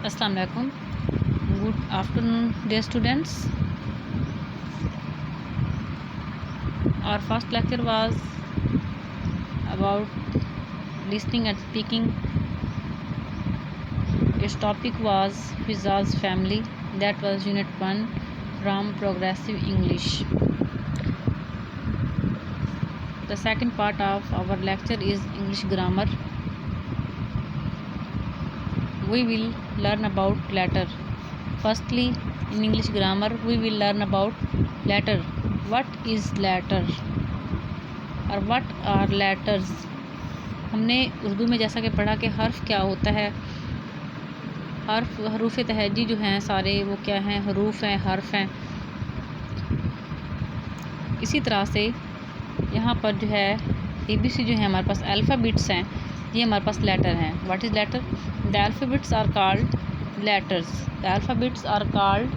Assalamu alaikum. Good afternoon, dear students. Our first lecture was about listening and speaking. Its topic was Fiza's family. That was Unit 1 from Progressive English. The second part of our lecture is English grammar. We will learn about letter. Firstly, in English grammar, we will learn about letter. What is letter और what are letters? हमने उर्दू में जैसा कि पढ़ा कि हर्फ क्या होता है। हरूफ तहजी जो हैं सारे वो क्या हैं, हरूफ हैं, हर्फ हैं। इसी तरह से यहाँ पर जो है ABC जो है हमारे पास अल्फ़ाबेट्स हैं, ये हमारे पास लेटर हैं। What is letter? The alphabets are called letters. The alphabets are called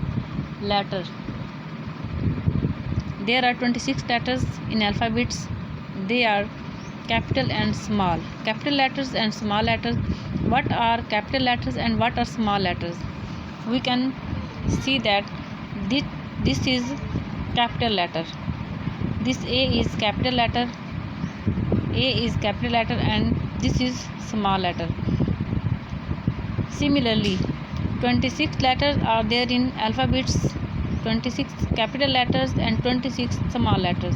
letter. There are 26 letters in alphabets. They are capital and small. Capital letters and small letters. What are capital letters and what are small letters? We can see that this is capital letter. This A is capital letter. A is capital letter and this is small letter. Similarly, 26 letters are there in alphabets, 26 capital letters and 26 small letters.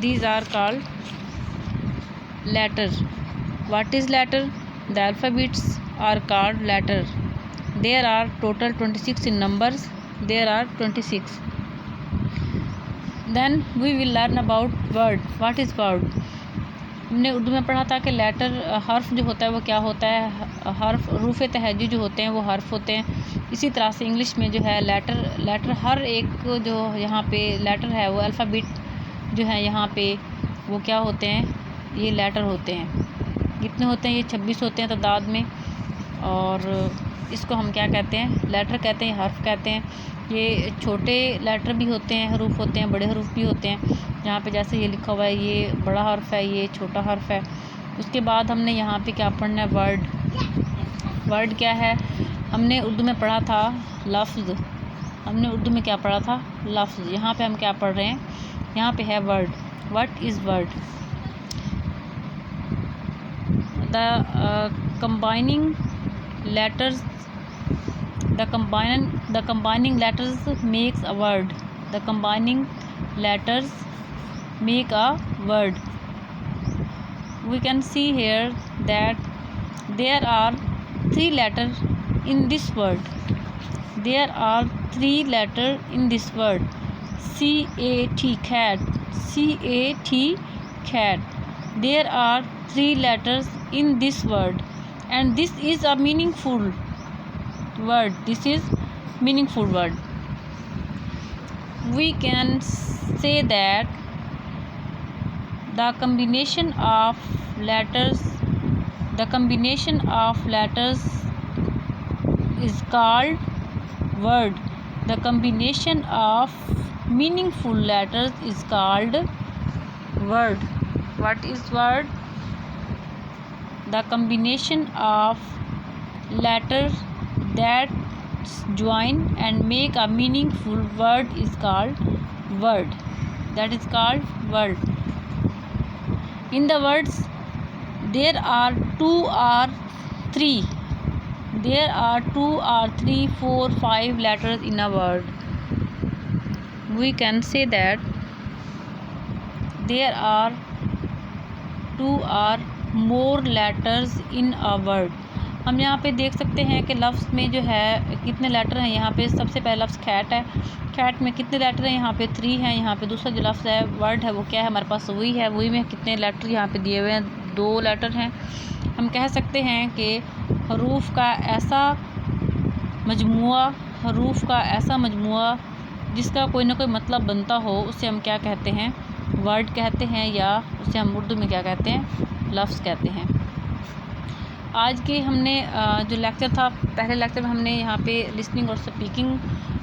These are called letters. What is letter? The alphabets are called letter. There are total 26 in numbers. There are 26. Then we will learn about word. What is word? हमने उर्दू में पढ़ा था कि letter हर्फ जो होता है वो क्या होता है, हर्फ हरूफ तहजी जो होते हैं वो हर्फ होते हैं। इसी तरह से इंग्लिश में जो है लेटर हर एक जो यहाँ पे लेटर है वो अल्फ़ाबेट जो है यहाँ पे वो क्या होते हैं, ये लेटर होते हैं। कितने होते हैं? ये 26 होते हैं तादाद में। और इसको हम क्या कहते हैं? लेटर कहते हैं, हर्फ कहते हैं। ये छोटे लेटर भी होते हैं, हरूफ होते हैं, बड़े हरूफ भी होते हैं। यहाँ पे जैसे ये लिखा हुआ है, ये बड़ा हर्फ है, ये छोटा हर्फ है। उसके बाद हमने यहाँ पे क्या पढ़ना है? वर्ड। वर्ड क्या है? हमने उर्दू में पढ़ा था लफ्ज़। हमने उर्दू में क्या पढ़ा था? लफ्ज़। यहाँ पे हम क्या पढ़ रहे हैं? यहाँ पे है word. What is word? The combining letters the combining letters makes a word. The combining letters make a word. We can see here that there are 3 letters in this word. There are 3 letters in this word. CAT cat. CAT cat. There are 3 letters in this word. And this is a meaningful word. This is meaningful word. We can say that the combination of letters is called word. The combination of meaningful letters is called word. What is word? The combination of letters that join and make a meaningful word is called word. That is called word. In the words, there are 2 or 3. There are 2 or 3, 4, 5 letters in a word. We can say that there are 2 or more letters in a word. हम यहाँ पे देख सकते हैं कि लफ्ज़ में जो है कितने लेटर हैं। यहाँ पे सबसे पहला लफ्ज़ कैट है। कैट में कितने लेटर हैं? यहाँ पे 3 हैं। यहाँ पे दूसरा जो लफ्ज़ है वर्ड है वो क्या है हमारे पास? वही है। वही में कितने लेटर यहाँ पे दिए हुए हैं? 2 लेटर हैं। हम कह सकते हैं कि हरूफ का ऐसा मजमुआ जिसका कोई ना कोई मतलब बनता हो उसे हम क्या कहते हैं? वर्ड कहते हैं, या उसे हम उर्दू में क्या कहते हैं? लफ्ज़ कहते हैं। आज के हमने जो लेक्चर था, पहले लेक्चर में हमने यहाँ पे लिसनिंग और स्पीकिंग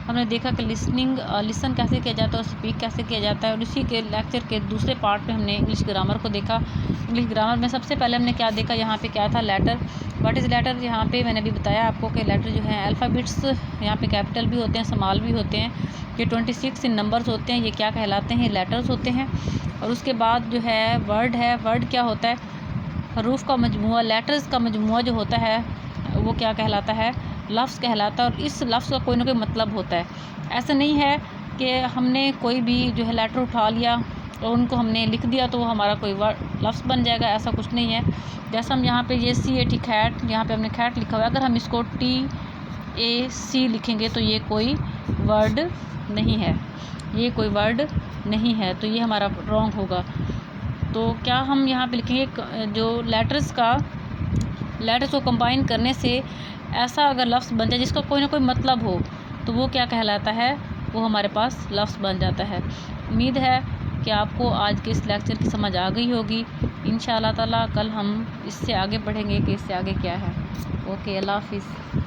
हमने देखा कि लिसन कैसे किया जाता है और स्पीक कैसे किया जाता है। और इसी के लेक्चर के दूसरे पार्ट में हमने इंग्लिश ग्रामर को देखा। इंग्लिश ग्रामर में सबसे पहले हमने क्या देखा, यहाँ पे क्या था, लेटर। What is letter. यहाँ पे मैंने भी बताया आपको कि लेटर जो है अल्फ़ाबेट्स, यहाँ पे कैपिटल भी होते हैं, स्मॉल भी होते हैं। ये 26 इन नंबर्स होते हैं, ये क्या कहलाते हैं, लेटर्स होते हैं। और उसके बाद जो है वर्ड है। वर्ड क्या होता है, हरूफ का मजमूआ, लेटर्स का मजमूआ जो होता है वो क्या कहलाता है, लफ्ज़ कहलाता है। और इस लफ्ज़ का कोई ना कोई मतलब होता है। ऐसा नहीं है कि हमने कोई भी जो है लेटर उठा लिया और उनको हमने लिख दिया तो वो हमारा कोई लफ्ज़ बन जाएगा, ऐसा कुछ नहीं है। जैसे हम यहाँ पे ये CAT खैट, यहाँ पे हमने खैट लिखा हुआ है, अगर हम इसको TAC लिखेंगे तो ये कोई वर्ड नहीं है, ये कोई वर्ड नहीं है, तो ये हमारा रॉन्ग होगा। तो क्या हम यहाँ पे लिखेंगे, जो लेटर्स को कंबाइन करने से ऐसा अगर लफ्ज़ बन जाए जिसका कोई ना कोई मतलब हो तो वो क्या कहलाता है, वो हमारे पास लफ्ज़ बन जाता है। उम्मीद है कि आपको आज के इस लेक्चर की समझ आ गई होगी। इंशाअल्लाह ताला कल हम इससे आगे बढ़ेंगे कि इससे आगे क्या है। ओके, अल्लाह हाफिज़।